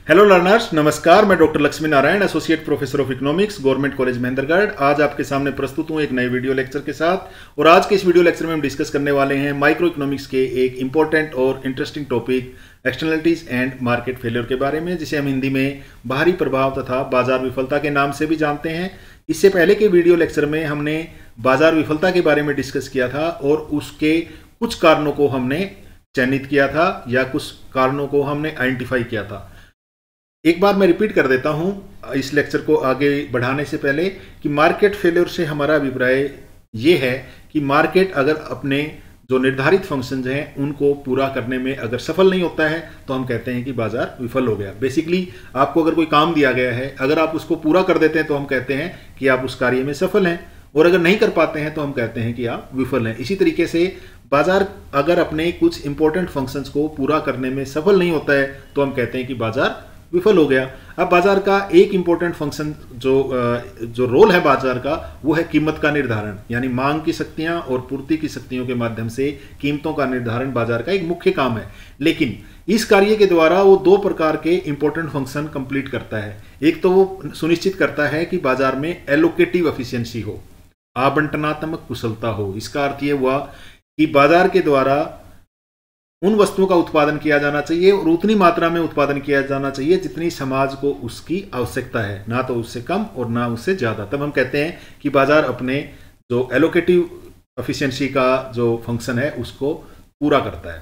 Hello learners, नमस्कार। मैं doctor Lakshmi Narayan, associate professor of economics, government college Mahendragarh. आज आपके सामने प्रस्तुत हूं एक नए वीडियो लेक्चर के साथ। और आज के इस वीडियो लेक्चर में हम डिस्कस करने वाले हैं माइक्रो इकोनॉमिक्स के एक इंपॉर्टेंट और interesting topic externalities and market failure के बारे में, जिसे हम हिंदी में बाहरी प्रभाव तथा बाजार विफलता के नाम से भी जानते हैं। इससे पहले के वीडियो लेक्चर में हमने बाजार विफलता के बारे में डिस्कस किया था और उसके कुछ कारणों को हमने चयनित किया था या कुछ कारणों को हमने आइडेंटिफाई किया था। एक बार मैं रिपीट कर देता हूं इस लेक्चर को आगे बढ़ाने से पहले कि मार्केट फेलियर से हमारा अभिप्राय ये है कि मार्केट अगर अपने जो निर्धारित फंक्शंस हैं उनको पूरा करने में अगर सफल नहीं होता है तो हम कहते हैं कि बाजार विफल हो गया। बेसिकली आपको अगर कोई काम दिया गया है, अगर आप उसको पूरा कर देते हैं तो हम कहते हैं कि आप उस कार्य में सफल हैं, और अगर नहीं कर पाते हैं तो हम कहते हैं कि आप विफल हैं। इसी तरीके से बाजार अगर अपने कुछ इंपॉर्टेंट फंक्शंस को पूरा करने में सफल नहीं होता है तो हम कहते हैं कि बाजार विफल हो गया। अब बाजार का एक इंपॉर्टेंट फंक्शन जो रोल है बाजार का, वो है कीमत का निर्धारण, यानी मांग की शक्तियां और पूर्ति की शक्तियों के माध्यम से कीमतों का निर्धारण बाजार का एक मुख्य काम है। लेकिन इस कार्य के द्वारा वो दो प्रकार के इंपॉर्टेंट फंक्शन कंप्लीट करता है। एक तो वो सुनिश्चित करता है कि बाजार में एलोकेटिव एफिशिएंसी हो, आवंटनात्मक कुशलता हो। इसका अर्थ ये हुआ कि बाजार के द्वारा उन वस्तुओं का उत्पादन किया जाना चाहिए और उतनी मात्रा में उत्पादन किया जाना चाहिए जितनी समाज को उसकी आवश्यकता है, ना तो उससे कम और ना उससे ज्यादा। तब हम कहते हैं कि बाजार अपने जो एलोकेटिव एफिशिएंसी का जो फंक्शन है उसको पूरा करता है।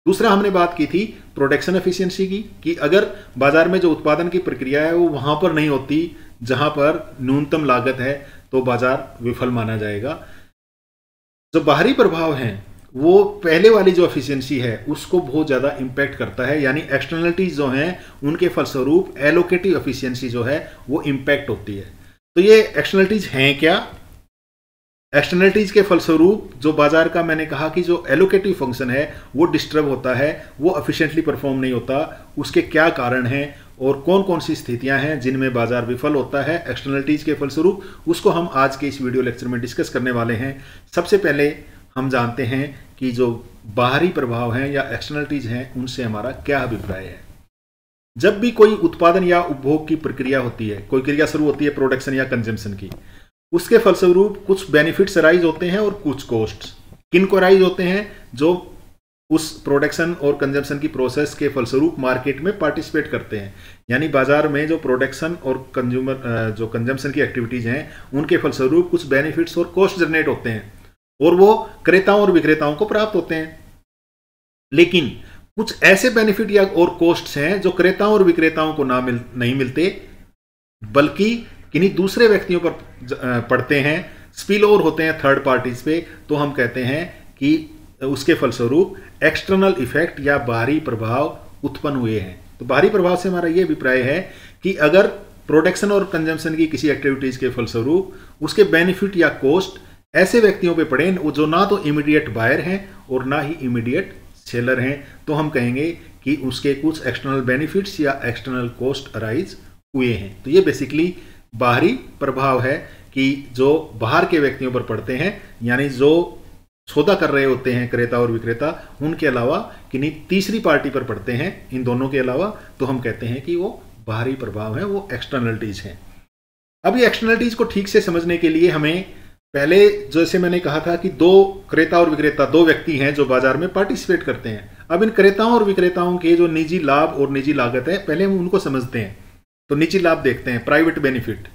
दूसरा हमने बात की थी प्रोडक्शन एफिशिएंसी की, कि अगर बाजार में जो उत्पादन की प्रक्रिया है वो वहां पर नहीं होती जहां पर न्यूनतम लागत है तो बाजार विफल माना जाएगा। जो बाहरी प्रभाव हैं वो पहले वाली जो एफिशिएंसी है उसको बहुत ज़्यादा इम्पैक्ट करता है, यानी एक्सटर्नलिटीज जो हैं उनके फलस्वरूप एलोकेटिव एफिशिएंसी जो है वो इम्पैक्ट होती है। तो ये एक्सटर्नलिटीज हैं क्या? एक्सटर्नलिटीज के फलस्वरूप जो बाजार का, मैंने कहा कि जो एलोकेटिव फंक्शन है वो डिस्टर्ब होता है, वो एफिशिएंटली परफॉर्म नहीं होता। उसके क्या कारण हैं और कौन कौन सी स्थितियां हैं जिनमें बाजार विफल होता है एक्सटर्नलिटीज के फलस्वरूप, उसको हम आज के इस वीडियो लेक्चर में डिस्कस करने वाले हैं। सबसे पहले हम जानते हैं कि जो बाहरी प्रभाव हैं या एक्सटर्नलिटीज हैं उनसे हमारा क्या अभिप्राय है। जब भी कोई उत्पादन या उपभोग की प्रक्रिया होती है, कोई क्रिया शुरू होती है प्रोडक्शन या कंजम्पशन की, उसके फलस्वरूप कुछ बेनिफिट्स अराइज होते हैं और कुछ कॉस्ट। किन को अराइज होते हैं? जो उस प्रोडक्शन और कंजम्पशन की प्रोसेस के फलस्वरूप मार्केट में पार्टिसिपेट करते हैं, यानी बाजार में जो प्रोडक्शन और जो कंजम्पशन की एक्टिविटीज हैं उनके फलस्वरूप कुछ बेनिफिट्स और कॉस्ट जनरेट होते हैं और वो क्रेताओं और विक्रेताओं को प्राप्त होते हैं। लेकिन कुछ ऐसे बेनिफिट या और कॉस्ट्स हैं जो क्रेताओं और विक्रेताओं को नहीं मिलते, बल्कि किन्हीं दूसरे व्यक्तियों पर पड़ते हैं, स्पिल ओवर होते हैं थर्ड पार्टीज पे। तो हम कहते हैं कि उसके फलस्वरूप एक्सटर्नल इफेक्ट या बाहरी प्रभाव उत्पन्न हुए हैं। तो बाहरी प्रभाव से हमारा यह अभिप्राय है कि अगर प्रोडक्शन और कंजम्पशन की किसी एक्टिविटीज के फलस्वरूप उसके बेनिफिट या कॉस्ट ऐसे व्यक्तियों पे पड़े जो ना तो इमीडिएट बायर हैं और ना ही इमीडिएट सेलर हैं, तो हम कहेंगे कि उसके कुछ एक्सटर्नल बेनिफिट्स या एक्सटर्नल कॉस्ट अराइज हुए हैं। तो ये बेसिकली बाहरी प्रभाव है कि जो बाहर के व्यक्तियों पर पड़ते हैं, यानी जो सौदा कर रहे होते हैं क्रेता और विक्रेता, उनके अलावा किन्हीं तीसरी पार्टी पर पड़ते हैं, इन दोनों के अलावा, तो हम कहते हैं कि वो बाहरी प्रभाव है, वो एक्सटर्नलिटीज हैं। अब ये एक्सटर्नलिटीज को ठीक से समझने के लिए हमें पहले, जैसे मैंने कहा था कि दो क्रेता और विक्रेता, दो व्यक्ति हैं जो बाजार में पार्टिसिपेट करते हैं। अब इन क्रेताओं और विक्रेताओं के जो निजी लाभ और निजी लागत है, पहले हम उनको समझते हैं। तो निजी लाभ देखते हैं, प्राइवेट बेनिफिट।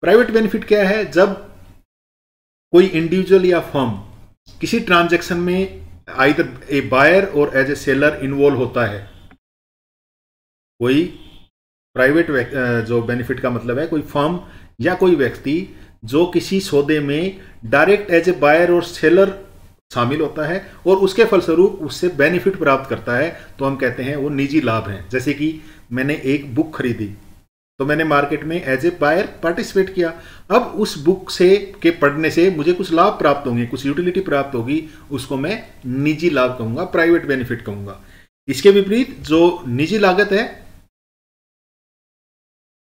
प्राइवेट बेनिफिट क्या है? जब कोई इंडिविजुअल या फर्म किसी ट्रांजैक्शन में आइदर ए बायर और एज ए सेलर इन्वॉल्व होता है, कोई प्राइवेट जो बेनिफिट का मतलब है कोई फर्म या कोई व्यक्ति जो किसी सौदे में डायरेक्ट एज ए बायर और सेलर शामिल होता है और उसके फलस्वरूप उससे बेनिफिट प्राप्त करता है, तो हम कहते हैं वो निजी लाभ हैं। जैसे कि मैंने एक बुक खरीदी तो मैंने मार्केट में एज ए बायर पार्टिसिपेट किया। अब उस बुक के पढ़ने से मुझे कुछ लाभ प्राप्त होंगे, कुछ यूटिलिटी प्राप्त होगी, उसको मैं निजी लाभ कहूंगा, प्राइवेट बेनिफिट कहूंगा। इसके विपरीत जो निजी लागत है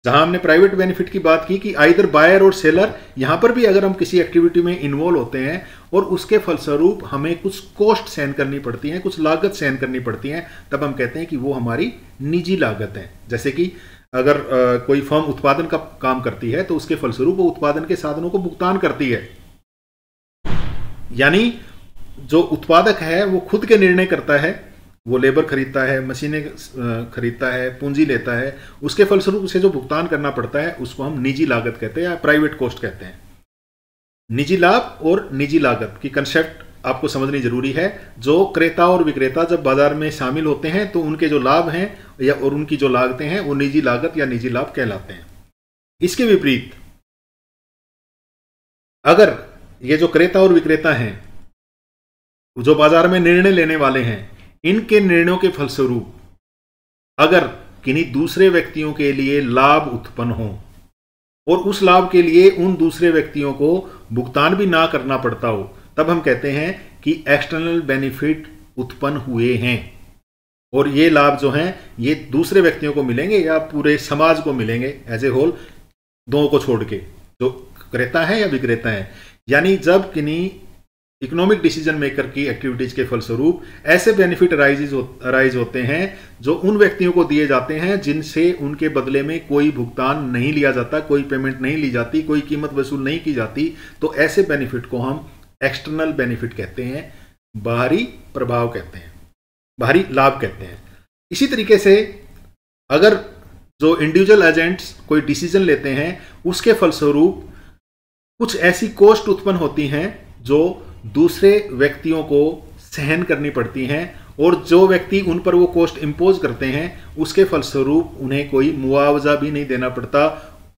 जहां हमने प्राइवेट बेनिफिट की बात की कि आइदर बायर और सेलर, यहां पर भी अगर हम किसी एक्टिविटी में इन्वॉल्व होते हैं और उसके फलस्वरूप हमें कुछ कॉस्ट सहन करनी पड़ती है, कुछ लागत सहन करनी पड़ती है, तब हम कहते हैं कि वो हमारी निजी लागत है। जैसे कि अगर कोई फर्म उत्पादन का काम करती है तो उसके फलस्वरूप वो उत्पादन के साधनों को भुगतान करती है, यानी जो उत्पादक है वो खुद के निर्णय करता है, वो लेबर खरीदता है, मशीनें खरीदता है, पूंजी लेता है, उसके फलस्वरूप उसे जो भुगतान करना पड़ता है उसको हम निजी लागत कहते हैं या प्राइवेट कॉस्ट कहते हैं। निजी लाभ और निजी लागत की कंसेप्ट आपको समझनी जरूरी है। जो क्रेता और विक्रेता जब बाजार में शामिल होते हैं तो उनके जो लाभ हैं या और उनकी जो लागतें हैं वो निजी लागत या निजी लाभ कहलाते हैं। इसके विपरीत अगर ये जो क्रेता और विक्रेता हैं, जो बाजार में निर्णय लेने वाले हैं, इनके निर्णयों के फलस्वरूप अगर किन्हीं दूसरे व्यक्तियों के लिए लाभ उत्पन्न हो और उस लाभ के लिए उन दूसरे व्यक्तियों को भुगतान भी ना करना पड़ता हो, तब हम कहते हैं कि एक्सटर्नल बेनिफिट उत्पन्न हुए हैं और ये लाभ जो हैं ये दूसरे व्यक्तियों को मिलेंगे या पूरे समाज को मिलेंगे एज ए होल, दोनों को छोड़ के, जो क्रेता है या विक्रेता है। यानी जब किन्हीं इकोनॉमिक डिसीजन मेकर की एक्टिविटीज के फलस्वरूप ऐसे बेनिफिट अराइज होते हैं जो उन व्यक्तियों को दिए जाते हैं जिनसे उनके बदले में कोई भुगतान नहीं लिया जाता, कोई पेमेंट नहीं ली जाती, कोई कीमत वसूल नहीं की जाती, तो ऐसे बेनिफिट को हम एक्सटर्नल बेनिफिट कहते हैं, बाहरी प्रभाव कहते हैं, बाहरी लाभ कहते हैं। इसी तरीके से अगर जो इंडिविजुअल एजेंट्स कोई डिसीजन लेते हैं उसके फलस्वरूप कुछ ऐसी कॉस्ट उत्पन्न होती हैं जो दूसरे व्यक्तियों को सहन करनी पड़ती हैं और जो व्यक्ति उन पर वो कॉस्ट इंपोज करते हैं उसके फलस्वरूप उन्हें कोई मुआवजा भी नहीं देना पड़ता,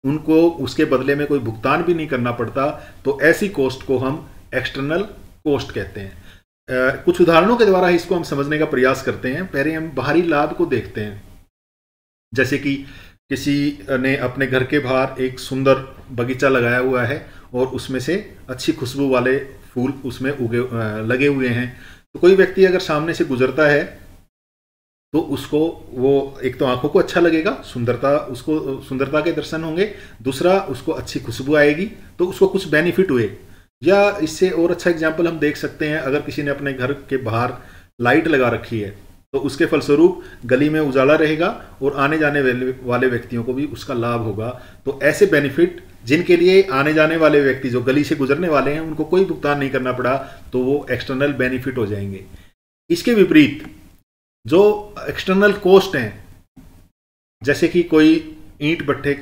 उनको उसके बदले में कोई भुगतान भी नहीं करना पड़ता, तो ऐसी कॉस्ट को हम एक्सटर्नल कॉस्ट कहते हैं। कुछ उदाहरणों के द्वारा इसको हम समझने का प्रयास करते हैं। पहले हम बाहरी लाभ को देखते हैं, जैसे कि किसी ने अपने घर के बाहर एक सुंदर बगीचा लगाया हुआ है और उसमें से अच्छी खुशबू वाले फूल उसमें लगे हुए हैं, तो कोई व्यक्ति अगर सामने से गुजरता है तो उसको वो एक तो आंखों को अच्छा लगेगा, उसको सुंदरता के दर्शन होंगे, दूसरा उसको अच्छी खुशबू आएगी, तो उसको कुछ बेनिफिट हुए। या इससे और अच्छा एग्जाम्पल हम देख सकते हैं, अगर किसी ने अपने घर के बाहर लाइट लगा रखी है तो उसके फलस्वरूप गली में उजाला रहेगा और आने जाने वाले व्यक्तियों को भी उसका लाभ होगा। तो ऐसे बेनिफिट जिनके लिए आने जाने वाले व्यक्ति जो गली से गुजरने वाले हैं उनको कोई भुगतान नहीं करना पड़ा, तो वो एक्सटर्नल बेनिफिट हो जाएंगे। इसके विपरीत जो एक्सटर्नल कॉस्ट हैं, जैसे कि कोई ईंट भट्टे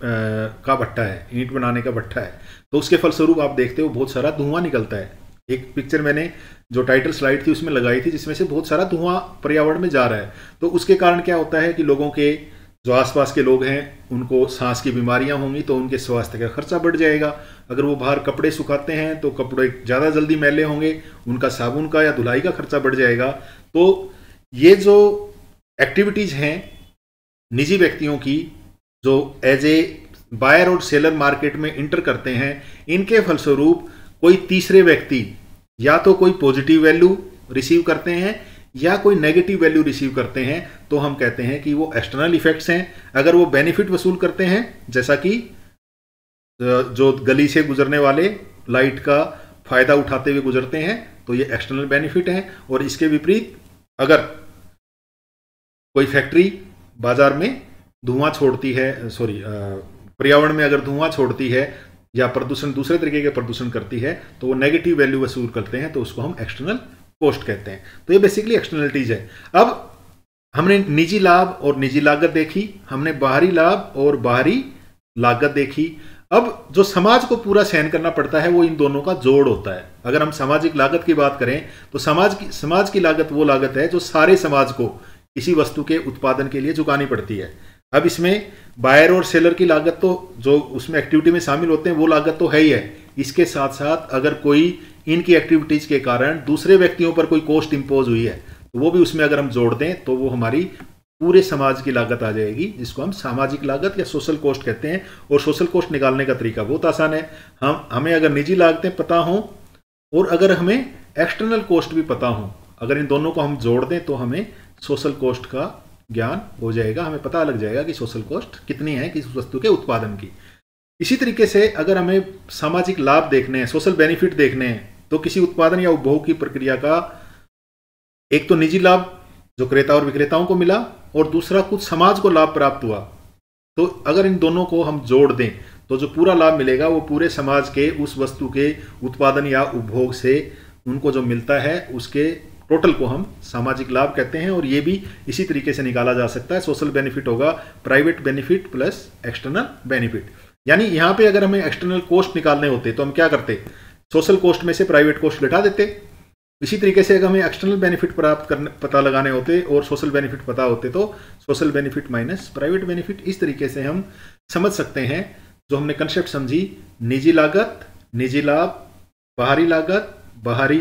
का भट्टा है, ईंट बनाने का भट्टा है, तो उसके फलस्वरूप आप देखते हो बहुत सारा धुआं निकलता है। एक पिक्चर मैंने जो टाइटल स्लाइड थी उसमें लगाई थी जिसमें से बहुत सारा धुआं पर्यावरण में जा रहा है। तो उसके कारण क्या होता है कि लोगों के जो आसपास के लोग हैं उनको सांस की बीमारियां होंगी, तो उनके स्वास्थ्य का खर्चा बढ़ जाएगा। अगर वो बाहर कपड़े सुखाते हैं तो कपड़े ज़्यादा जल्दी मैले होंगे, उनका साबुन का या धुलाई का खर्चा बढ़ जाएगा। तो ये जो एक्टिविटीज़ हैं निजी व्यक्तियों की जो एज ए बायर और सेलर मार्केट में इंटर करते हैं, इनके फलस्वरूप कोई तीसरे व्यक्ति या तो कोई पॉजिटिव वैल्यू रिसीव करते हैं या कोई नेगेटिव वैल्यू रिसीव करते हैं, तो हम कहते हैं कि वो एक्सटर्नल इफेक्ट्स हैं। अगर वो बेनिफिट वसूल करते हैं, जैसा कि जो गली से गुजरने वाले लाइट का फायदा उठाते हुए गुजरते हैं, तो ये एक्सटर्नल बेनिफिट हैं। और इसके विपरीत अगर कोई फैक्ट्री बाजार में धुआं छोड़ती है, पर्यावरण में अगर धुआं छोड़ती है या प्रदूषण दूसरे तरीके के प्रदूषण करती है, तो वो नेगेटिव वैल्यू वसूल करते हैं, तो उसको हम एक्सटर्नल कॉस्ट कहते हैं। तो ये बेसिकली एक्सटर्नलिटीज है। अब हमने निजी लाभ और निजी लागत देखी, हमने बाहरी लाभ और बाहरी लागत देखी। अब जो समाज को पूरा सहन करना पड़ता है वो इन दोनों का जोड़ होता है। अगर हम सामाजिक लागत की बात करें तो समाज की लागत वो लागत है जो सारे समाज को किसी वस्तु के उत्पादन के लिए चुकानी पड़ती है। अब इसमें बायर और सेलर की लागत तो जो उसमें एक्टिविटी में शामिल होते हैं वो लागत तो है ही है, इसके साथ साथ अगर कोई इनकी एक्टिविटीज के कारण दूसरे व्यक्तियों पर कोई कॉस्ट इंपोज हुई है तो वो भी उसमें अगर हम जोड़ दें तो वो हमारी पूरे समाज की लागत आ जाएगी, जिसको हम सामाजिक लागत या सोशल कॉस्ट कहते हैं। और सोशल कॉस्ट निकालने का तरीका बहुत आसान है। हमें अगर निजी लागतें पता हों और अगर हमें एक्सटर्नल कॉस्ट भी पता हो, अगर इन दोनों को हम जोड़ दें तो हमें सोशल कॉस्ट का ज्ञान हो जाएगा, हमें पता लग जाएगा कि सोशल कॉस्ट कितनी है किस वस्तु के उत्पादन की। इसी तरीके से अगर हमें सामाजिक लाभ देखने हैं, सोशल बेनिफिट देखने हैं, तो किसी उत्पादन या उपभोग की प्रक्रिया का एक तो निजी लाभ जो क्रेता और विक्रेताओं को मिला, और दूसरा कुछ समाज को लाभ प्राप्त हुआ। तो अगर इन दोनों को हम जोड़ दें तो जो पूरा लाभ मिलेगा वो पूरे समाज के उस वस्तु के उत्पादन या उपभोग से उनको जो मिलता है उसके टोटल को हम सामाजिक लाभ कहते हैं। और ये भी इसी तरीके से निकाला जा सकता है। सोशल बेनिफिट होगा private benefit plus external benefit. यानी यहाँ पे अगर हमें एक्सटर्नल कॉस्ट निकालने होते तो हम क्या करते, सोशल कॉस्ट में से प्राइवेट कॉस्ट घटा देते। इसी तरीके से अगर हमें एक्सटर्नल बेनिफिट प्राप्त करने पता लगाने होते और सोशल बेनिफिट पता होते तो social benefit minus private benefit. इस तरीके से हम समझ सकते हैं जो हमने कंसेप्ट समझी, निजी लागत, निजी लाभ, बाहरी लागत, बाहरी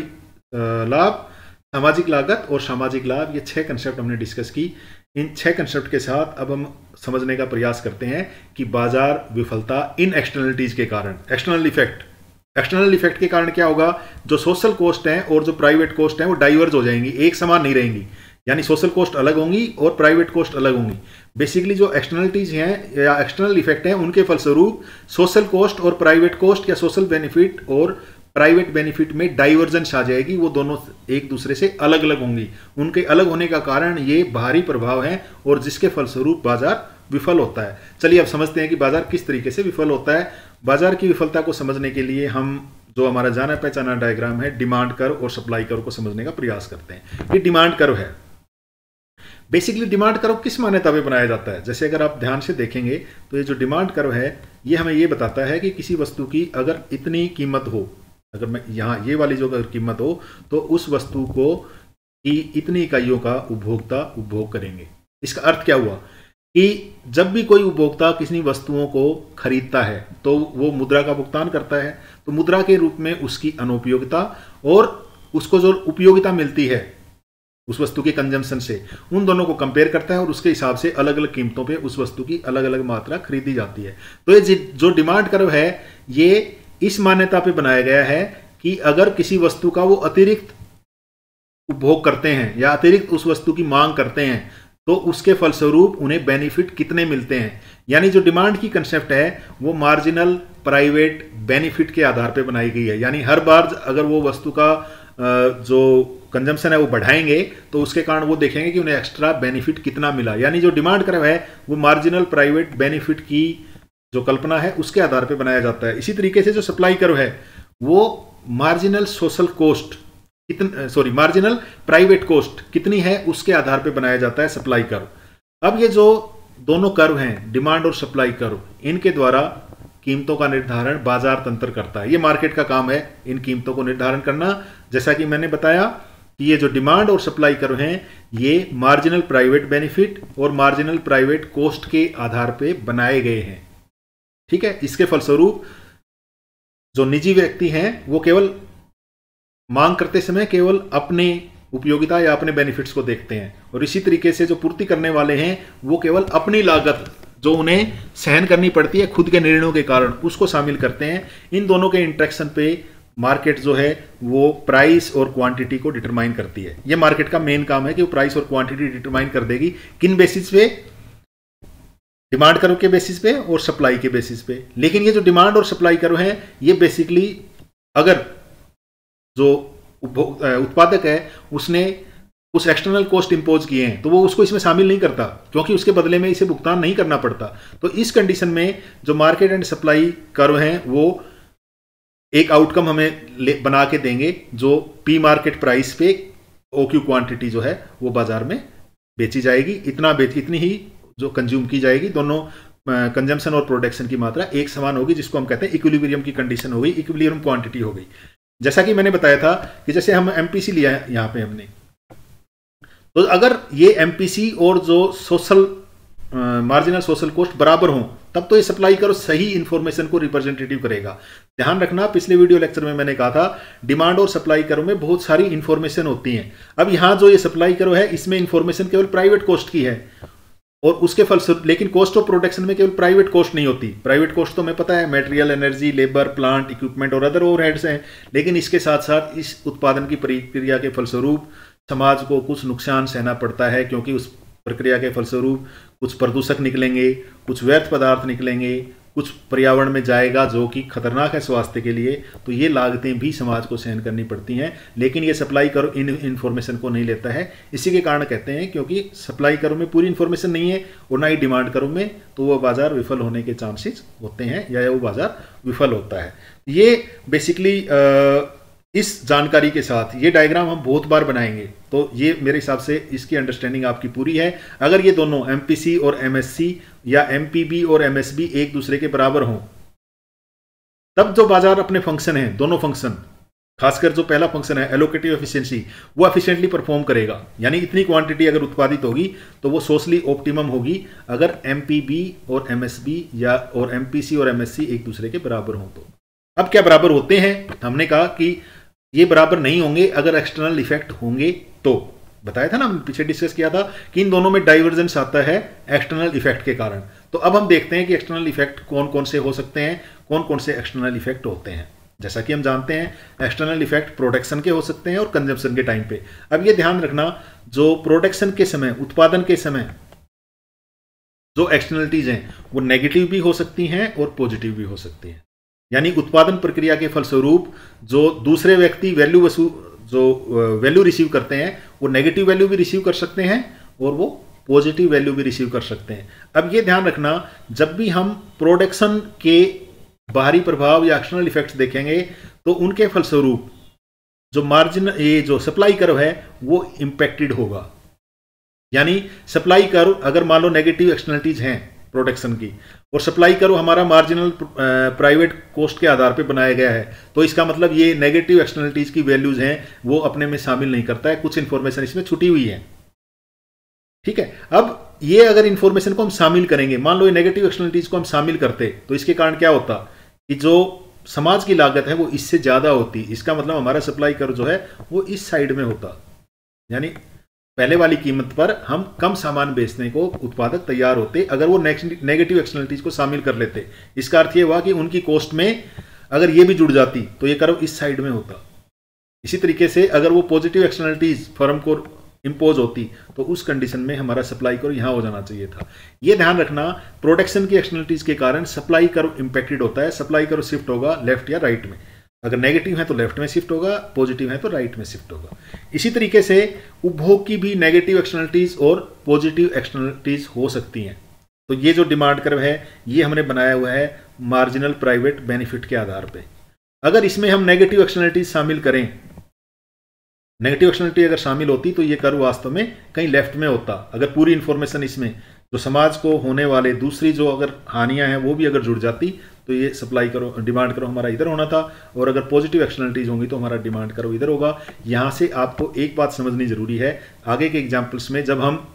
लाभ, सामाजिक लागत और सामाजिक लाभ, ये 6 कंसेप्ट हमने डिस्कस की। इन 6 कंसेप्ट के साथ अब हम समझने का प्रयास करते हैं कि बाजार विफलता इन एक्सटर्नलिटीज के कारण, एक्सटर्नल इफेक्ट के कारण क्या होगा, जो सोशल कॉस्ट है और जो प्राइवेट कॉस्ट है वो डाइवर्ज हो जाएंगी, एक समान नहीं रहेंगी। यानी सोशल कॉस्ट अलग होंगी और प्राइवेट कॉस्ट अलग होंगी। बेसिकली जो एक्सटर्नलिटीज हैं या एक्सटर्नल इफेक्ट हैं उनके फलस्वरूप सोशल कॉस्ट और प्राइवेट कॉस्ट या सोशल बेनिफिट और प्राइवेट बेनिफिट में डाइवर्जेंस आ जाएगी। वो दोनों एक दूसरे से अलग अलग होंगी। उनके अलग होने का कारण ये बाहरी प्रभाव है और जिसके फलस्वरूप बाजार विफल होता है। चलिए अब समझते हैं कि बाजार किस तरीके से विफल होता है। बाजार की विफलता को समझने के लिए हम जो हमारा जाना पहचाना डायग्राम है डिमांड कर्व और सप्लाई कर्व को समझने का प्रयास करते हैं। ये डिमांड कर्व है। बेसिकली डिमांड कर्व किस मान्यता पे बनाया जाता है, जैसे अगर आप ध्यान से देखेंगे तो ये जो डिमांड कर्व है ये हमें ये बताता है कि किसी वस्तु की अगर इतनी कीमत हो, अगर मैं यहाँ ये वाली जो अगर कीमत हो तो उस वस्तु को की इतनी इकाइयों का उपभोक्ता उपभोग करेंगे। इसका अर्थ क्या हुआ कि जब भी कोई उपभोक्ता किसी वस्तुओं को खरीदता है तो वो मुद्रा का भुगतान करता है। तो मुद्रा के रूप में उसकी अनुपयोगिता और उसको जो उपयोगिता मिलती है उस वस्तु के कंजम्पशन से, उन दोनों को कंपेयर करता है और उसके हिसाब से अलग अलग कीमतों पे उस वस्तु की अलग अलग मात्रा खरीदी जाती है। तो ये जो डिमांड कर्व है ये इस मान्यता पे बनाया गया है कि अगर किसी वस्तु का वो अतिरिक्त उपभोग करते हैं या अतिरिक्त उस वस्तु की मांग करते हैं तो उसके फलस्वरूप उन्हें बेनिफिट कितने मिलते हैं। यानी जो डिमांड की कंसेप्ट है वो मार्जिनल प्राइवेट बेनिफिट के आधार पे बनाई गई है। यानी हर बार अगर वो वस्तु का जो कंजम्पशन है वो बढ़ाएंगे तो उसके कारण वो देखेंगे कि उन्हें एक्स्ट्रा बेनिफिट कितना मिला। यानी जो डिमांड कर्व है वो मार्जिनल प्राइवेट बेनिफिट की जो कल्पना है उसके आधार पे बनाया जाता है। इसी तरीके से जो सप्लाई कर्व है वो marginal social cost marginal private cost कितनी है उसके आधार पे बनाया जाता है सप्लाई कर्व। अब ये जो दोनों कर्व हैं डिमांड और सप्लाई कर्व, इनके द्वारा कीमतों का निर्धारण बाजार तंत्र करता है। ये मार्केट का काम है इन कीमतों को निर्धारण करना। जैसा कि मैंने बताया कि ये जो डिमांड और सप्लाई कर्व हैं ये मार्जिनल प्राइवेट बेनिफिट और मार्जिनल प्राइवेट कॉस्ट के आधार पे बनाए गए हैं। ठीक है, इसके फलस्वरूप जो निजी व्यक्ति हैं वो केवल मांग करते समय केवल अपने उपयोगिता या अपने बेनिफिट्स को देखते हैं और इसी तरीके से जो पूर्ति करने वाले हैं वो केवल अपनी लागत जो उन्हें सहन करनी पड़ती है खुद के निर्णयों के कारण उसको शामिल करते हैं। इन दोनों के इंटरेक्शन पे मार्केट जो है वो प्राइस और क्वांटिटी को डिटरमाइन करती है। ये मार्केट का मेन काम है कि वो प्राइस और क्वांटिटी डिटरमाइन कर देगी। किन बेसिस पे? डिमांड कर्व के बेसिस पे और सप्लाई के बेसिस पे। लेकिन ये जो डिमांड और सप्लाई कर्व है ये बेसिकली अगर जो उत्पादक है उसने उस एक्सटर्नल कॉस्ट इंपोज किए हैं तो वो उसको इसमें शामिल नहीं करता क्योंकि उसके बदले में इसे भुगतान नहीं करना पड़ता। तो इस कंडीशन में जो मार्केट एंड सप्लाई कर्व हैं वो एक आउटकम हमें बना के देंगे जो पी मार्केट प्राइस पे ओक्यू क्वांटिटी जो है वो बाजार में बेची जाएगी, इतनी ही जो कंज्यूम की जाएगी। दोनों कंजम्पशन और प्रोडक्शन की मात्रा एक समान होगी जिसको हम कहते हैं इक्विलिब्रियम की कंडीशन हो गई, इक्विलिब्रियम क्वांटिटी हो गई। जैसा कि मैंने बताया था कि जैसे हम एमपीसी लिया है यहाँ पे हमने, तो अगर ये एमपीसी और जो सोशल मार्जिनल सोशल कॉस्ट बराबर हों तब तो ये सप्लाई कर्व सही इंफॉर्मेशन को रिप्रेजेंटेटिव करेगा। ध्यान रखना पिछले वीडियो लेक्चर में मैंने कहा था डिमांड और सप्लाई कर्व में बहुत सारी इंफॉर्मेशन होती हैं। अब यहाँ जो ये सप्लाई कर्व है इसमें इंफॉर्मेशन केवल प्राइवेट कॉस्ट की है और उसके फलस्वरूप लेकिन कॉस्ट ऑफ प्रोडक्शन में केवल प्राइवेट कॉस्ट नहीं होती। प्राइवेट कॉस्ट तो हमें पता है material, energy, labour, plant, equipment और अदर ओवरहेड्स हैं, लेकिन इसके साथ साथ इस उत्पादन की प्रक्रिया के फलस्वरूप समाज को कुछ नुकसान सहना पड़ता है क्योंकि उस प्रक्रिया के फलस्वरूप कुछ प्रदूषक निकलेंगे, कुछ व्यर्थ पदार्थ निकलेंगे, कुछ पर्यावरण में जाएगा जो कि खतरनाक है स्वास्थ्य के लिए, तो ये लागतें भी समाज को सहन करनी पड़ती हैं। लेकिन ये सप्लाई करो इन इन्फॉर्मेशन को नहीं लेता है। इसी के कारण कहते हैं क्योंकि सप्लाई करो में पूरी इन्फॉर्मेशन नहीं है और ना ही डिमांड करो में, तो वो बाजार विफल होने के चांसेस होते हैं या वो बाजार विफल होता है। ये बेसिकली इस जानकारी के साथ ये डायग्राम हम बहुत बार बनाएंगे, तो ये मेरे हिसाब से इसकी अंडरस्टैंडिंग आपकी पूरी है। अगर ये दोनों एमपीसी और एमएससी या एमपीबी और एमएसबी एक दूसरे के बराबर हों, तब जो बाजार अपने फंक्शन है, दोनों फंक्शन, खासकर जो पहला फंक्शन है एलोकेटिव एफिशिएंसी, वो एफिशिएंटली परफॉर्म करेगा। यानी इतनी क्वांटिटी अगर उत्पादित होगी तो वो सोशली ऑप्टिमम होगी अगर एमपीबी और एमएसबी या और एमपीसी और एमएससी एक दूसरे के बराबर हों। तो अब क्या बराबर होते हैं? हमने कहा कि ये बराबर नहीं होंगे अगर एक्सटर्नल इफेक्ट होंगे। तो बताया था ना, हमने पीछे डिस्कस किया था कि इन दोनों में डाइवर्जेंस आता है एक्सटर्नल इफेक्ट के कारण। तो अब हम देखते हैं कि एक्सटर्नल इफेक्ट कौन कौन से हो सकते हैं, कौन कौन से एक्सटर्नल इफेक्ट होते हैं। जैसा कि हम जानते हैं एक्सटर्नल इफेक्ट प्रोडक्शन के हो सकते हैं और कंजम्पशन के टाइम पे। अब ये ध्यान रखना, जो प्रोडक्शन के समय, उत्पादन के समय जो एक्सटर्नलिटीज हैं वो नेगेटिव भी हो सकती हैं और पॉजिटिव भी हो सकती हैं। यानी उत्पादन प्रक्रिया के फलस्वरूप जो दूसरे व्यक्ति वैल्यू रिसीव करते हैं वो नेगेटिव वैल्यू भी रिसीव कर सकते हैं और वो पॉजिटिव वैल्यू भी रिसीव कर सकते हैं। अब ये ध्यान रखना, जब भी हम प्रोडक्शन के बाहरी प्रभाव या एक्सटर्नल इफेक्ट्स देखेंगे तो उनके फलस्वरूप जो मार्जिन, ये जो सप्लाई कर्व है वो इम्पैक्टेड होगा। यानी सप्लाई कर्व अगर मान लो नेगेटिव एक्सटर्नलिटीज हैं प्रोडक्शन की और सप्लाई कर्व हमारा मार्जिनल प्राइवेट कॉस्ट के आधार पे बनाया गया है, तो इसका मतलब ये नेगेटिव एक्सटर्नलिटीज की वैल्यूज हैं वो अपने में शामिल नहीं करता है, कुछ इंफॉर्मेशन इसमें छुटी हुई है। ठीक है, अब ये अगर इंफॉर्मेशन को हम शामिल करेंगे, मान लो ये नेगेटिव एक्सटर्नलिटीज को हम शामिल करते तो इसके कारण क्या होता कि जो समाज की लागत है वो इससे ज्यादा होती। इसका मतलब हमारा सप्लाई कर्व जो है वो इस साइड में होता, यानी पहले वाली कीमत पर हम कम सामान बेचने को उत्पादक तैयार होते अगर वो नेगेटिव एक्सटर्नलिटीज को शामिल कर लेते। इसका अर्थ ये हुआ कि उनकी कॉस्ट में अगर ये भी जुड़ जाती तो ये कर्व इस साइड में होता। इसी तरीके से अगर वो पॉजिटिव एक्सटर्नलिटीज फर्म को इंपोज होती तो उस कंडीशन में हमारा सप्लाई कर्व यहाँ हो जाना चाहिए था। ये ध्यान रखना, प्रोडक्शन की एक्सटर्नलिटीज के कारण सप्लाई कर्व इंपैक्टेड होता है। सप्लाई कर्व शिफ्ट होगा लेफ्ट या राइट में, अगर नेगेटिव है तो लेफ्ट में शिफ्ट होगा, पॉजिटिव है तो राइट में शिफ्ट होगा। इसी तरीके से उपभोग की भी नेगेटिव एक्सटर्नलिटीज और पॉजिटिव एक्सटर्नलिटीज हो सकती हैं। तो ये जो डिमांड कर्व है ये हमने बनाया हुआ है मार्जिनल प्राइवेट बेनिफिट के आधार पे। अगर इसमें हम नेगेटिव एक्सटर्नलिटीज शामिल करें, नेगेटिव एक्सटर्नलिटी अगर शामिल होती तो ये कर्व वास्तव में कहीं लेफ्ट में होता। अगर पूरी इंफॉर्मेशन इसमें जो समाज को होने वाले दूसरी जो अगर हानियां हैं वो भी अगर जुड़ जाती तो ये सप्लाई करो, डिमांड करो हमारा इधर होना था, और अगर पॉजिटिव एक्सटर्नलिटीज होंगी तो हमारा डिमांड करो इधर होगा। यहाँ से आपको एक बात समझनी जरूरी है, आगे के एग्जाम्पल्स में जब हम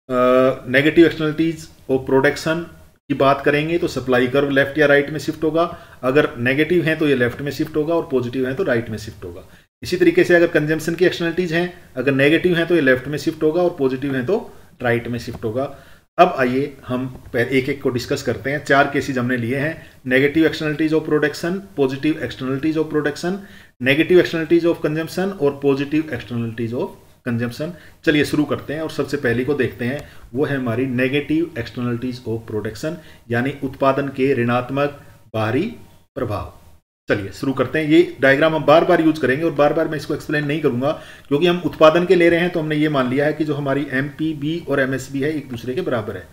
नेगेटिव एक्सटर्नलिटीज और प्रोडक्शन की बात करेंगे तो सप्लाई कर्व लेफ्ट या राइट में शिफ्ट होगा। अगर नेगेटिव है तो ये लेफ्ट में शिफ्ट होगा और पॉजिटिव है तो राइट में शिफ्ट होगा। इसी तरीके से अगर कंजम्पशन की एक्सटर्नलिटीज हैं, अगर नेगेटिव है तो ये लेफ्ट में शिफ्ट होगा और पॉजिटिव है तो राइट में शिफ्ट होगा। अब आइए हम एक एक को डिस्कस करते हैं। 4 केसेस हमने लिए हैं, negative externalities of production, positive externalities of production, negative externalities of consumption और पॉजिटिव एक्सटर्नलिटीज ऑफ कंजम्पशन। चलिए शुरू करते हैं और सबसे पहले को देखते हैं, वो है हमारी नेगेटिव एक्सटर्नलिटीज ऑफ प्रोडक्शन, यानी उत्पादन के ऋणात्मक बाहरी प्रभाव। चलिए शुरू करते हैं। ये डायग्राम हम बार बार यूज करेंगे और बार बार मैं इसको एक्सप्लेन नहीं करूंगा क्योंकि हम उत्पादन के ले रहे हैं, तो हमने ये मान लिया है कि जो हमारी एमपीबी और एमएसबी है एक दूसरे के बराबर है।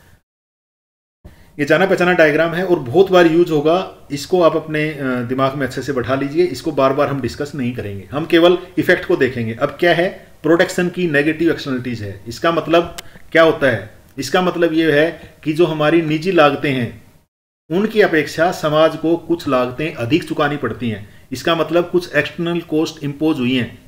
ये जाना पहचाना डायग्राम है और बहुत बार यूज होगा, इसको आप अपने दिमाग में अच्छे से बैठा लीजिए। इसको बार बार हम डिस्कस नहीं करेंगे, हम केवल इफेक्ट को देखेंगे। अब क्या है, प्रोडक्शन की नेगेटिव एक्सटर्नलिटीज है। इसका मतलब क्या होता है? इसका मतलब ये है कि जो हमारी निजी लागतें हैं उनकी अपेक्षा समाज को कुछ लागतें अधिक चुकानी पड़ती हैं। इसका मतलब कुछ एक्सटर्नल कॉस्ट इंपोज हुई हैं।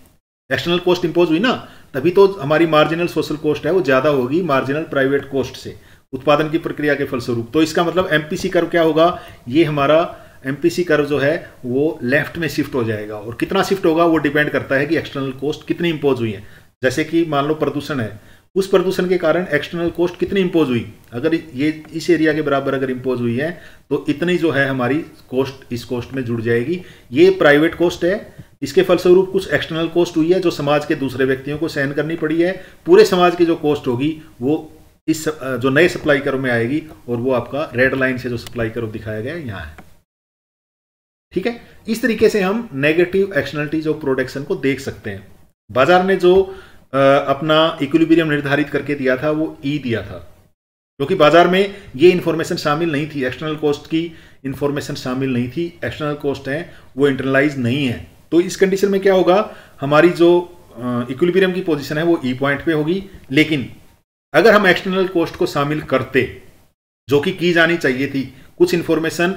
एक्सटर्नल कॉस्ट इंपोज हुई ना, तभी तो हमारी मार्जिनल सोशल कॉस्ट है वो ज्यादा होगी मार्जिनल प्राइवेट कॉस्ट से, उत्पादन की प्रक्रिया के फलस्वरूप। तो इसका मतलब एमपीसी कर्व क्या होगा, ये हमारा एमपीसी कर्व जो है वो लेफ्ट में शिफ्ट हो जाएगा। और कितना शिफ्ट होगा वो डिपेंड करता है कि एक्सटर्नल कॉस्ट कितनी इंपोज हुई है। जैसे कि मान लो प्रदूषण है, उस प्रदूषण के कारण एक्सटर्नल कॉस्ट कितनी इंपोज हुई, अगर ये इस एरिया के बराबर अगर इंपोज हुई है तो इतनी जो है हमारी कॉस्ट इस कॉस्ट में जुड़ जाएगी। ये प्राइवेट कॉस्ट है, इसके फलस्वरूप कुछ एक्सटर्नल कॉस्ट हुई है जो समाज के दूसरे व्यक्तियों को सहन करनी पड़ी है। पूरे समाज की जो कॉस्ट होगी वो इस जो नए सप्लाई कर्व में आएगी, और वो आपका रेड लाइन से जो सप्लाई कर्व दिखाया गया है यहाँ है। ठीक है, इस तरीके से हम नेगेटिव एक्सटर्नलिटीज ऑफ प्रोडक्शन को देख सकते हैं। बाजार ने जो अपना इक्विलिब्रियम निर्धारित करके दिया था वो ई दिया था, क्योंकि बाजार में ये इंफॉर्मेशन शामिल नहीं थी, एक्सटर्नल कॉस्ट की इंफॉर्मेशन शामिल नहीं थी, एक्सटर्नल कॉस्ट है वो इंटरनलाइज नहीं है। तो इस कंडीशन में क्या होगा, हमारी जो इक्विलिब्रियम की पोजीशन है वो ई पॉइंट पे होगी। लेकिन अगर हम एक्सटर्नल कॉस्ट को शामिल करते, जो कि की जानी चाहिए थी, कुछ इंफॉर्मेशन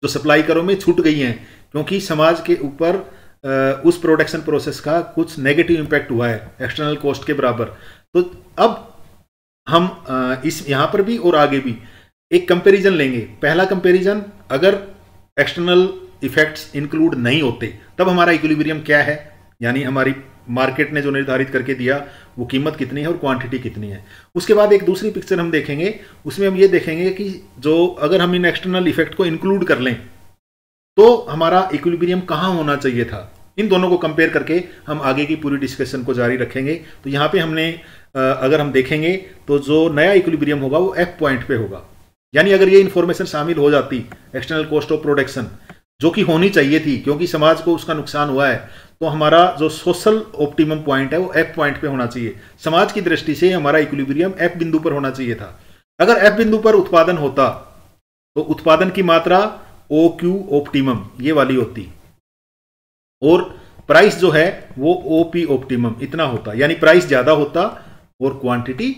जो सप्लाई करो में छूट गई हैं, क्योंकि समाज के ऊपर उस प्रोडक्शन प्रोसेस का कुछ नेगेटिव इंपैक्ट हुआ है एक्सटर्नल कॉस्ट के बराबर। तो अब हम इस यहाँ पर भी और आगे भी एक कंपैरिजन लेंगे। पहला कंपैरिजन, अगर एक्सटर्नल इफेक्ट्स इंक्लूड नहीं होते तब हमारा इक्विलिब्रियम क्या है, यानी हमारी मार्केट ने जो निर्धारित करके दिया वो कीमत कितनी है और क्वांटिटी कितनी है। उसके बाद एक दूसरी पिक्चर हम देखेंगे, उसमें हम ये देखेंगे कि जो अगर हम इन एक्सटर्नल इफेक्ट को इंक्लूड कर लें तो हमारा इक्विलिब्रियम कहाँ होना चाहिए था। इन दोनों को कंपेयर करके हम आगे की पूरी डिस्कशन को जारी रखेंगे। तो यहाँ पे हमने अगर हम देखेंगे तो जो नया इक्विलिब्रियम होगा वो एफ पॉइंट पे होगा, यानी अगर ये इंफॉर्मेशन शामिल हो जाती एक्सटर्नल कॉस्ट ऑफ प्रोडक्शन, जो कि होनी चाहिए थी क्योंकि समाज को उसका नुकसान हुआ है, तो हमारा जो सोशल ऑप्टिमम पॉइंट है वो एफ पॉइंट पे होना चाहिए। समाज की दृष्टि से हमारा इक्विलिब्रियम एफ बिंदु पर होना चाहिए था। अगर एफ बिंदु पर उत्पादन होता तो उत्पादन की मात्रा ओ क्यू ऑप्टिमम ये वाली होती, और प्राइस जो है वो ओ पी ऑप्टिमम इतना होता, यानी प्राइस ज्यादा होता और क्वांटिटी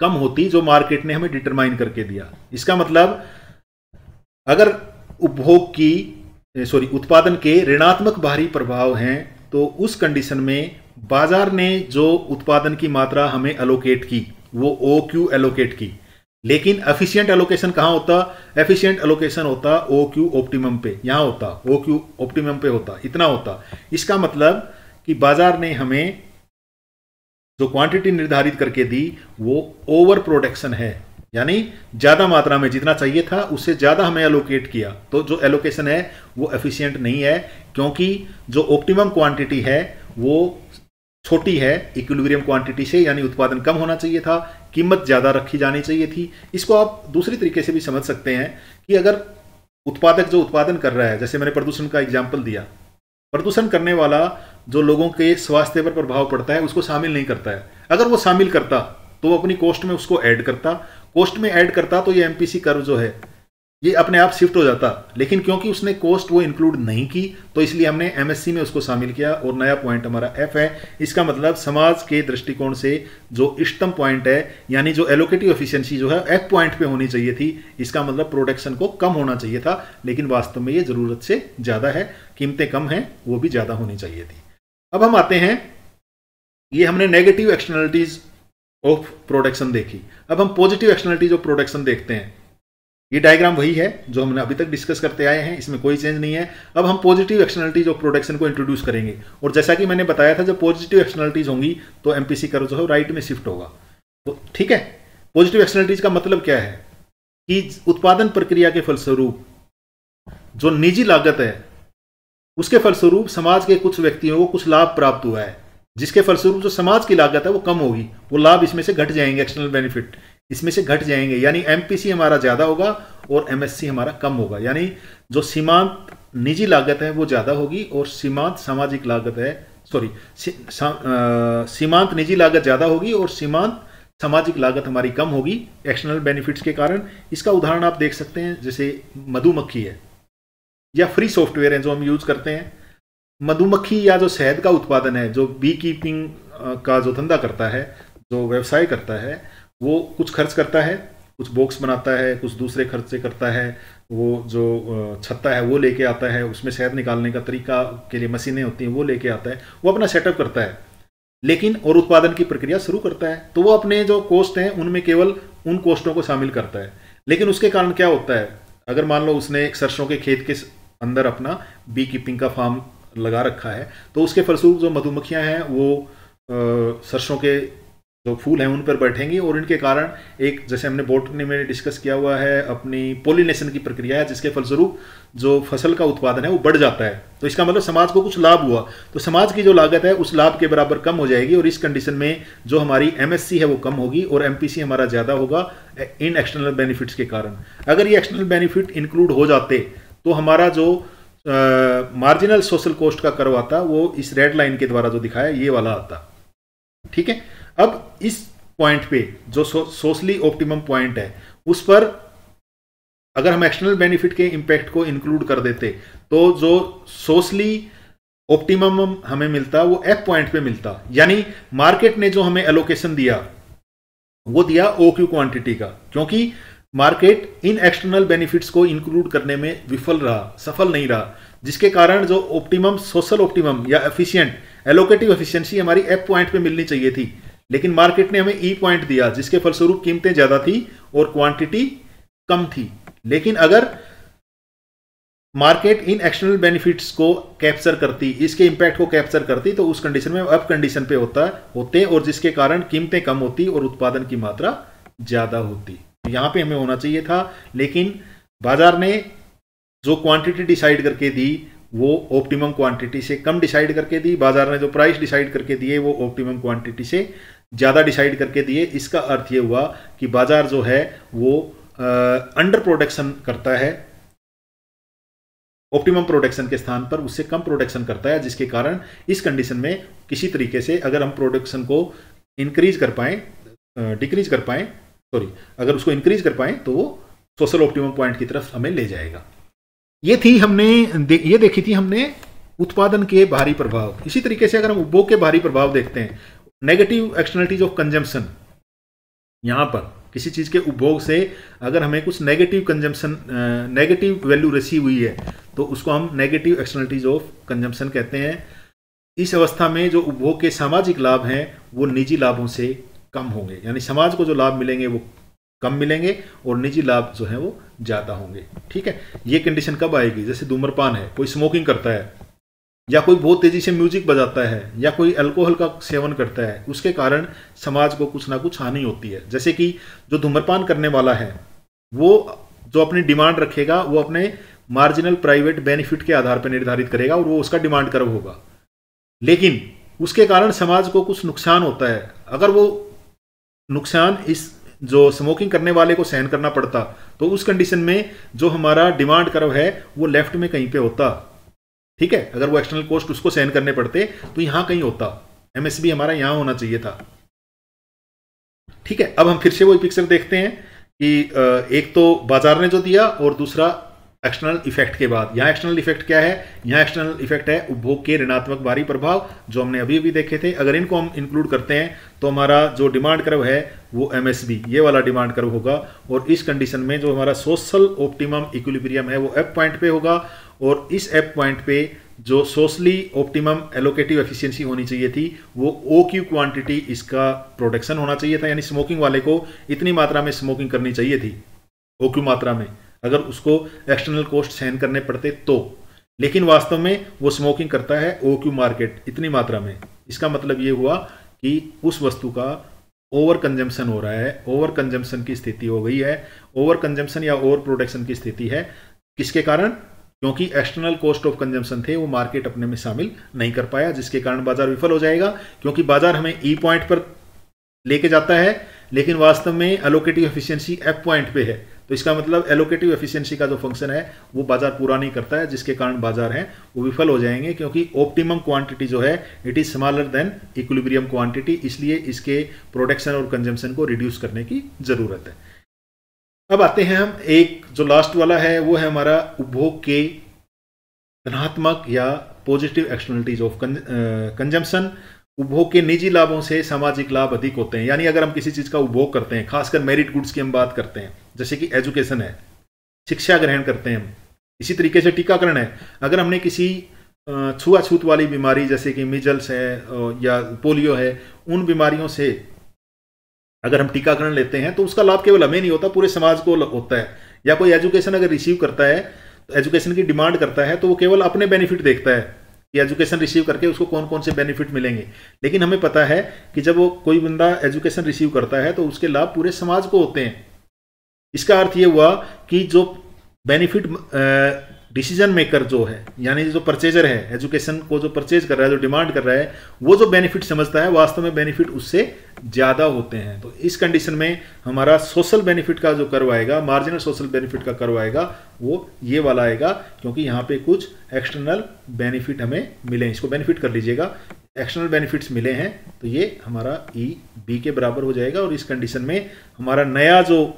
कम होती जो मार्केट ने हमें डिटरमाइन करके दिया। इसका मतलब अगर उपभोग की उत्पादन के ऋणात्मक बाहरी प्रभाव हैं तो उस कंडीशन में बाजार ने जो उत्पादन की मात्रा हमें एलोकेट की वो ओ क्यू एलोकेट की, लेकिन एफिशिएंट एलोकेशन कहाँ होता, एफिशिएंट एलोकेशन होता ओ क्यू ऑप्टिमम पे, यहाँ होता ओ क्यू ऑप्टिमम पे होता, इतना होता। इसका मतलब कि बाजार ने हमें जो क्वांटिटी निर्धारित करके दी वो ओवर प्रोडक्शन है, यानी ज्यादा मात्रा में जितना चाहिए था उससे ज्यादा हमें एलोकेट किया। तो जो एलोकेशन है वो एफिशिएंट नहीं है, क्योंकि जो ऑप्टिमम क्वांटिटी है वो छोटी है इक्विलिब्रियम क्वांटिटी से, यानी उत्पादन कम होना चाहिए था, कीमत ज्यादा रखी जानी चाहिए थी। इसको आप दूसरी तरीके से भी समझ सकते हैं कि अगर उत्पादक जो उत्पादन कर रहा है, जैसे मैंने प्रदूषण का एग्जाम्पल दिया, प्रदूषण करने वाला जो लोगों के स्वास्थ्य पर प्रभाव पड़ता है उसको शामिल नहीं करता है। अगर वो शामिल करता तो वो अपनी कॉस्ट में उसको ऐड करता, कॉस्ट में ऐड करता तो ये एमपीसी कर्व जो है ये अपने आप शिफ्ट हो जाता। लेकिन क्योंकि उसने कॉस्ट वो इंक्लूड नहीं की तो इसलिए हमने एमएससी में उसको शामिल किया और नया पॉइंट हमारा एफ है। इसका मतलब समाज के दृष्टिकोण से जो इष्टतम पॉइंट है, यानी जो एलोकेटिव एफिशिएंसी जो है एफ पॉइंट पे होनी चाहिए थी, इसका मतलब प्रोडक्शन को कम होना चाहिए था, लेकिन वास्तव में ये जरूरत से ज्यादा है, कीमतें कम हैं, वो भी ज्यादा होनी चाहिए थी। अब हम आते हैं, ये हमने नेगेटिव एक्सटर्नलिटीज ऑफ प्रोडक्शन देखी। अब हम पॉजिटिव एक्सटर्नलिटीज ऑफ प्रोडक्शन देखते हैं। ये डायग्राम वही है जो हमने अभी तक डिस्कस करते आए हैं, इसमें कोई चेंज नहीं है। अब हम पॉजिटिव एक्सटर्नलिटीज ऑफ प्रोडक्शन को इंट्रोड्यूस करेंगे, और जैसा कि मैंने बताया था जब पॉजिटिव एक्सटर्नलिटीज होंगी तो एमपीसी कर्व जो है राइट में शिफ्ट होगा। तो ठीक है, पॉजिटिव एक्सटर्नलिटीज का मतलब क्या है कि उत्पादन प्रक्रिया के फलस्वरूप जो निजी लागत है उसके फलस्वरूप समाज के कुछ व्यक्तियों को कुछ लाभ प्राप्त हुआ है, जिसके फलस्वरूप जो समाज की लागत है वो कम होगी, वो लाभ इसमें से घट जाएंगे, एक्सटर्नल बेनिफिट इसमें से घट जाएंगे, यानी एमपीसी हमारा ज्यादा होगा और एमएससी हमारा कम होगा। यानी जो सीमांत निजी लागत है वो ज्यादा होगी और सीमांत सामाजिक लागत है, सीमांत निजी लागत ज्यादा होगी और सीमांत सामाजिक लागत हमारी कम होगी एक्सटर्नल बेनिफिट्स के कारण। इसका उदाहरण आप देख सकते हैं, जैसे मधुमक्खी है या फ्री सॉफ्टवेयर है जो हम यूज करते हैं। मधुमक्खी या जो शहद का उत्पादन है, जो बी कीपिंग का जो धंधा करता है, जो व्यवसाय करता है, वो कुछ खर्च करता है, कुछ बॉक्स बनाता है, कुछ दूसरे खर्चे करता है, वो जो छत्ता है वो लेके आता है, उसमें शहद निकालने का तरीका के लिए मशीनें होती हैं वो लेके आता है, वो अपना सेटअप करता है, लेकिन और उत्पादन की प्रक्रिया शुरू करता है। तो वो अपने जो कॉस्ट हैं उनमें केवल उन कॉस्टों को शामिल करता है, लेकिन उसके कारण क्या होता है, अगर मान लो उसने एक सरसों के खेत के अंदर अपना बी कीपिंग का फार्म लगा रखा है, तो उसके फलस्वरूप जो मधुमक्खियां हैं वो सरसों के जो फूल हैं उन पर बैठेंगी और इनके कारण एक, जैसे हमने बॉटनी में डिस्कस किया हुआ है, अपनी पोलिनेशन की प्रक्रिया है, जिसके फलस्वरूप जो फसल का उत्पादन है वो बढ़ जाता है। तो इसका मतलब समाज को कुछ लाभ हुआ, तो समाज की जो लागत है उस लाभ के बराबर कम हो जाएगी, और इस कंडीशन में जो हमारी एमएससी है वो कम होगी और एमपीसी हमारा ज़्यादा होगा इन एक्सटर्नल बेनिफिट्स के कारण। अगर ये एक्सटर्नल बेनिफिट इंक्लूड हो जाते तो हमारा जो मार्जिनल सोशल कॉस्ट का कर्व आता वो इस रेड लाइन के द्वारा जो दिखाया ये वाला आता। ठीक है, अब इस पॉइंट पे जो सोशली ऑप्टिमम पॉइंट है उस पर अगर हम एक्सटर्नल बेनिफिट के इंपैक्ट को इंक्लूड कर देते तो जो सोशली ऑप्टिमम हमें मिलता वो एफ पॉइंट पे मिलता, यानी मार्केट ने जो हमें एलोकेशन दिया वो दिया ओक्यू क्वांटिटी का, क्योंकि मार्केट इन एक्सटर्नल बेनिफिट्स को इंक्लूड करने में विफल रहा, सफल नहीं रहा, जिसके कारण जो ऑप्टिमम सोशल ऑप्टिमम या एफिशिएंट एलोकेटिव एफिशिएंसी हमारी एफ पॉइंट पे मिलनी चाहिए थी, लेकिन मार्केट ने हमें ई पॉइंट दिया, जिसके फलस्वरूप कीमतें ज्यादा थी और क्वांटिटी कम थी। लेकिन अगर मार्केट इन एक्सटर्नल बेनिफिट्स को कैप्चर करती, इसके इंपैक्ट को कैप्चर करती, तो उस कंडीशन में अप कंडीशन पे होते और जिसके कारण कीमतें कम होती और उत्पादन की मात्रा ज्यादा होती। यहां पे हमें होना चाहिए था, लेकिन बाजार ने जो क्वांटिटी डिसाइड करके दी वो ऑप्टिमम क्वांटिटी से कम डिसाइड करके दी, बाजार ने जो प्राइस डिसाइड करके दिए वो ऑप्टिमम क्वांटिटी से ज़्यादा डिसाइड करके दिए। इसका अर्थ ये हुआ कि बाजार जो है वो अंडर प्रोडक्शन करता है, ऑप्टिमम प्रोडक्शन के स्थान पर उससे कम प्रोडक्शन करता है, जिसके कारण इस कंडीशन में किसी तरीके से अगर हम प्रोडक्शन को इंक्रीज कर पाए, डिक्रीज कर पाए, सॉरी अगर उसको इंक्रीज कर पाए तो वो सोशल ऑप्टिमम पॉइंट की तरफ हमें ले जाएगा। ये देखी थी हमने उत्पादन के बाहरी प्रभाव। इसी तरीके से अगर हम उपभोग के बाहरी प्रभाव देखते हैं, नेगेटिव एक्सटर्नलिटीज ऑफ कंजम्पशन, यहां पर किसी चीज के उपभोग से अगर हमें कुछ negative consumption, negative value receive हुई है तो उसको हम नेगेटिव एक्सटर्नलिटीज ऑफ कंजम्पशन कहते हैं। इस अवस्था में जो उपभोग के सामाजिक लाभ हैं वो निजी लाभों से कम होंगे, यानी समाज को जो लाभ मिलेंगे वो कम मिलेंगे और निजी लाभ जो है वो ज्यादा होंगे। ठीक है, ये कंडीशन कब आएगी? जैसे धूम्रपान है, कोई स्मोकिंग करता है या कोई बहुत तेजी से म्यूजिक बजाता है या कोई अल्कोहल का सेवन करता है, उसके कारण समाज को कुछ ना कुछ हानि होती है। जैसे कि जो धूम्रपान करने वाला है वो जो अपनी डिमांड रखेगा वो अपने मार्जिनल प्राइवेट बेनिफिट के आधार पर निर्धारित करेगा और वो उसका डिमांड कर्व होगा, लेकिन उसके कारण समाज को कुछ नुकसान होता है। अगर वो नुकसान इस जो स्मोकिंग करने वाले को सहन करना पड़ता तो उस कंडीशन में जो हमारा डिमांड कर्व है वो लेफ्ट में कहीं पे होता। ठीक है, अगर वो एक्सटर्नल कॉस्ट उसको सहन करने पड़ते तो यहां कहीं होता, एमएसबी हमारा यहां होना चाहिए था। ठीक है, अब हम फिर से वही पिक्चर देखते हैं कि एक तो बाजार ने जो दिया और दूसरा एक्सटर्नल इफेक्ट के बाद। यहाँ एक्सटर्नल इफेक्ट क्या है? यहाँ एक्सटर्नल इफेक्ट है उपभोग के ऋणात्मक बाहरी प्रभाव, जो हमने अभी अभी देखे थे। अगर इनको हम इंक्लूड करते हैं तो हमारा जो डिमांड कर्व है वो एमएसबी, ये वाला डिमांड कर्व होगा, और इस कंडीशन में जो हमारा सोशल ऑप्टिमम इक्विलिब्रियम है वो एफ पॉइंट पे होगा, और इस एफ पॉइंट पे जो सोशली ऑप्टिमम एलोकेटिव एफिशिएंसी होनी चाहिए थी वो ओ क्यू क्वांटिटी इसका प्रोडक्शन होना चाहिए था, यानी स्मोकिंग वाले को इतनी मात्रा में स्मोकिंग करनी चाहिए थी ओ क्यू मात्रा में, अगर उसको एक्सटर्नल कॉस्ट सहन करने पड़ते तो। लेकिन वास्तव में वो स्मोकिंग करता है ओ क्यू मार्केट इतनी मात्रा में। इसका मतलब ये हुआ कि उस वस्तु का ओवर कंजम्पशन हो रहा है, ओवर कंजम्पशन की स्थिति हो गई है, ओवर कंजम्पशन या ओवर प्रोडक्शन की स्थिति है। किसके कारण? क्योंकि एक्सटर्नल कॉस्ट ऑफ कंजम्पशन थे वो मार्केट अपने में शामिल नहीं कर पाया, जिसके कारण बाजार विफल हो जाएगा। क्योंकि बाजार हमें ई पॉइंट पर लेके जाता है लेकिन वास्तव में एलोकेटिव एफिशिएंसी एफ पॉइंट पे है, तो इसका मतलब एलोकेटिव एफिशिएंसी का जो फंक्शन है वो बाजार पूरा नहीं करता है, जिसके कारण बाजार है वो विफल हो जाएंगे। क्योंकि ऑप्टिमम क्वांटिटी जो है it is smaller than equilibrium quantity, इसलिए इसके प्रोडक्शन और कंजम्पशन को रिड्यूस करने की जरूरत है। अब आते हैं हम एक जो लास्ट वाला है वो है हमारा उपभोग के धनात्मक या पॉजिटिव एक्सटर्नलिटीज ऑफ कंजम्पशन। उपभोग के निजी लाभों से सामाजिक लाभ अधिक होते हैं, यानी अगर हम किसी चीज का उपभोग करते हैं, खासकर मेरिट गुड्स की हम बात करते हैं, जैसे कि एजुकेशन है, शिक्षा ग्रहण करते हैं हम। इसी तरीके से टीकाकरण है, अगर हमने किसी छुआछूत वाली बीमारी जैसे कि मिजल्स है या पोलियो है, उन बीमारियों से अगर हम टीकाकरण लेते हैं तो उसका लाभ केवल हमें नहीं होता, पूरे समाज को होता है। या कोई एजुकेशन अगर रिसीव करता है, तो एजुकेशन की डिमांड करता है तो वो केवल अपने बेनिफिट देखता है, कि एजुकेशन रिसीव करके उसको कौन कौन से बेनिफिट मिलेंगे, लेकिन हमें पता है कि जब वो कोई बंदा एजुकेशन रिसीव करता है तो उसके लाभ पूरे समाज को होते हैं। इसका अर्थ ये हुआ कि जो बेनिफिट डिसीजन मेकर जो है, यानी जो परचेजर है, एजुकेशन को जो परचेज कर रहा है, जो डिमांड कर रहा है, वो जो बेनिफिट समझता है वास्तव में बेनिफिट उससे ज़्यादा होते हैं। तो इस कंडीशन में हमारा सोशल बेनिफिट का जो कर्व आएगा, मार्जिनल सोशल बेनिफिट का कर्व आएगा, वो ये वाला आएगा, क्योंकि यहाँ पे कुछ एक्सटर्नल बेनिफिट हमें मिले। इसको बेनिफिट कर लीजिएगा, एक्सटर्नल बेनिफिट्स मिले हैं, तो ये हमारा ई बी के बराबर हो जाएगा। और इस कंडीशन में हमारा नया जो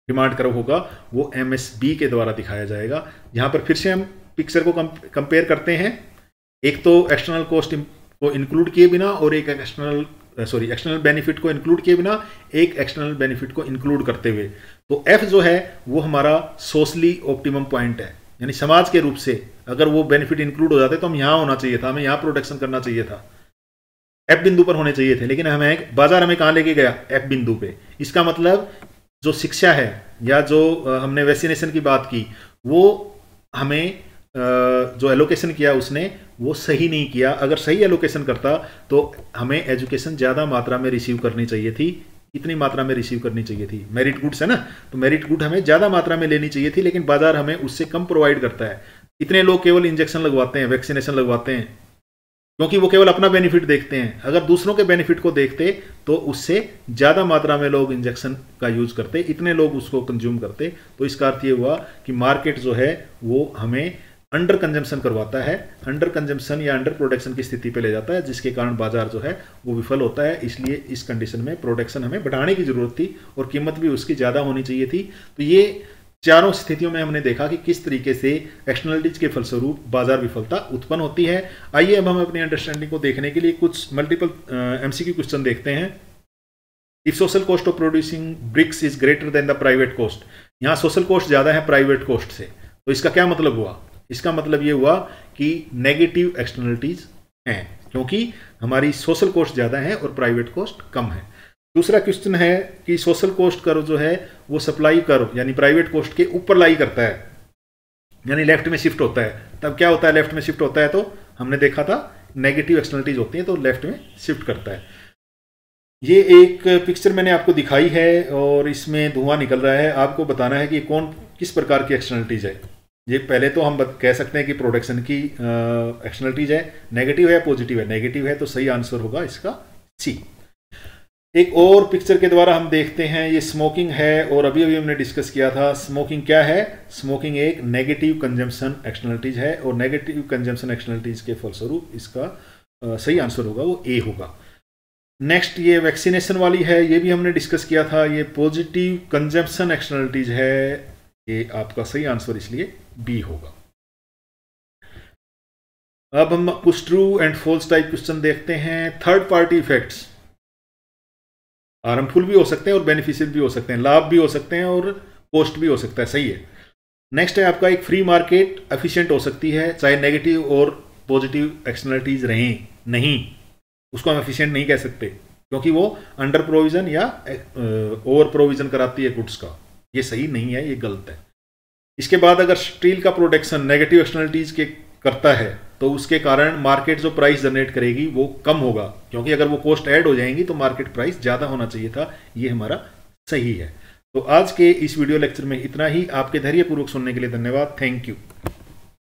डिमांड कर्व होगा वो MSB के द्वारा दिखाया जाएगा। यहाँ पर फिर से हम पिक्चर को कंपेयर करते हैं, एक तो एक्सटर्नल कॉस्ट को इंक्लूड किए बिना और एक एक्सटर्नल बेनिफिट को इंक्लूड किए बिना, एक एक्सटर्नल बेनिफिट को इंक्लूड करते हुए। तो F जो है वो हमारा सोशली ऑप्टिमम पॉइंट है, यानी समाज के रूप से अगर वो बेनिफिट इंक्लूड हो जाते तो हम यहाँ होना चाहिए था, हमें यहाँ प्रोडक्शन करना चाहिए था, F बिंदु पर होने चाहिए थे, लेकिन हमें बाजार हमें कहाँ लेके गया, F बिंदु पे। इसका मतलब जो शिक्षा है या जो हमने वैक्सीनेशन की बात की, वो हमें जो एलोकेशन किया उसने वो सही नहीं किया। अगर सही एलोकेशन करता तो हमें एजुकेशन ज़्यादा मात्रा में रिसीव करनी चाहिए थी, इतनी मात्रा में रिसीव करनी चाहिए थी। मेरिट गुड्स है ना, तो मेरिट गुड हमें ज़्यादा मात्रा में लेनी चाहिए थी, लेकिन बाजार हमें उससे कम प्रोवाइड करता है। इतने लोग केवल इंजेक्शन लगवाते हैं, वैक्सीनेशन लगवाते हैं, क्योंकि वो केवल अपना बेनिफिट देखते हैं। अगर दूसरों के बेनिफिट को देखते तो उससे ज़्यादा मात्रा में लोग इंजेक्शन का यूज़ करते, इतने लोग उसको कंज्यूम करते। तो इसका अर्थ ये हुआ कि मार्केट जो है वो हमें अंडर कंजम्पशन करवाता है, अंडर कंजम्पशन या अंडर प्रोडक्शन की स्थिति पे ले जाता है, जिसके कारण बाजार जो है वो विफल होता है। इसलिए इस कंडीशन में प्रोडक्शन हमें बढ़ाने की जरूरत थी और कीमत भी उसकी ज़्यादा होनी चाहिए थी। तो ये चारों स्थितियों में हमने देखा कि किस तरीके से एक्सटर्नलिटीज के फलस्वरूप बाजार विफलता उत्पन्न होती है। आइए अब हम अपनी अंडरस्टैंडिंग को देखने के लिए कुछ मल्टीपल MCQ क्वेश्चन देखते हैं। If social cost of producing bricks is greater than the private cost, यहाँ सोशल कॉस्ट ज़्यादा है प्राइवेट कॉस्ट से, तो इसका क्या मतलब हुआ? इसका मतलब ये हुआ कि नेगेटिव एक्सटर्नलिटीज हैं, क्योंकि हमारी सोशल कॉस्ट ज़्यादा है और प्राइवेट कॉस्ट कम है। दूसरा क्वेश्चन है कि सोशल कॉस्ट कर्व जो है वो सप्लाई कर्व यानी प्राइवेट कॉस्ट के ऊपर लाई करता है, यानी लेफ्ट में शिफ्ट होता है। तब क्या होता है, लेफ्ट में शिफ्ट होता है तो हमने देखा था नेगेटिव एक्सटर्नलिटीज होती है तो लेफ्ट में शिफ्ट करता है। ये एक पिक्चर मैंने आपको दिखाई है और इसमें धुआं निकल रहा है, आपको बताना है कि कौन किस प्रकार की एक्सटर्नलिटीज है। ये पहले तो हम कह सकते हैं कि प्रोडक्शन की एक्सटर्नलिटीज है, नेगेटिव है या पॉजिटिव है। नेगेटिव है तो सही आंसर होगा इसका सी। एक और पिक्चर के द्वारा हम देखते हैं, ये स्मोकिंग है और अभी अभी हमने डिस्कस किया था स्मोकिंग क्या है। स्मोकिंग एक नेगेटिव कंजम्पशन एक्सटर्नलिटीज है और नेगेटिव कंजम्पशन एक्सटर्नलिटीज के फलस्वरूप इसका सही आंसर होगा वो ए होगा। नेक्स्ट ये वैक्सीनेशन वाली है, ये भी हमने डिस्कस किया था, ये पॉजिटिव कंजम्पशन एक्सटर्नलिटीज है, ये आपका सही आंसर इसलिए बी होगा। अब हम कुछ true and false type question देखते हैं। थर्ड पार्टी इफेक्ट्स हार्मफुल भी हो सकते हैं और बेनिफिशियल भी हो सकते हैं, लाभ भी हो सकते हैं और कॉस्ट भी हो सकता है, सही है। नेक्स्ट है आपका एक फ्री मार्केट एफिशिएंट हो सकती है, चाहे नेगेटिव और पॉजिटिव एक्सटर्नलिटीज रहें, नहीं उसको हम एफिशिएंट नहीं कह सकते, क्योंकि वो अंडर प्रोविजन या ओवर प्रोविजन कराती है गुड्स का, ये सही नहीं है, ये गलत है। इसके बाद अगर स्टील का प्रोडक्शन नेगेटिव एक्सटर्नलिटीज के करता है तो उसके कारण मार्केट जो प्राइस जनरेट करेगी वो कम होगा, क्योंकि अगर वो कॉस्ट ऐड हो जाएंगी तो मार्केट प्राइस ज़्यादा होना चाहिए था, ये हमारा सही है। तो आज के इस वीडियो लेक्चर में इतना ही। आपके धैर्यपूर्वक सुनने के लिए धन्यवाद। Thank you.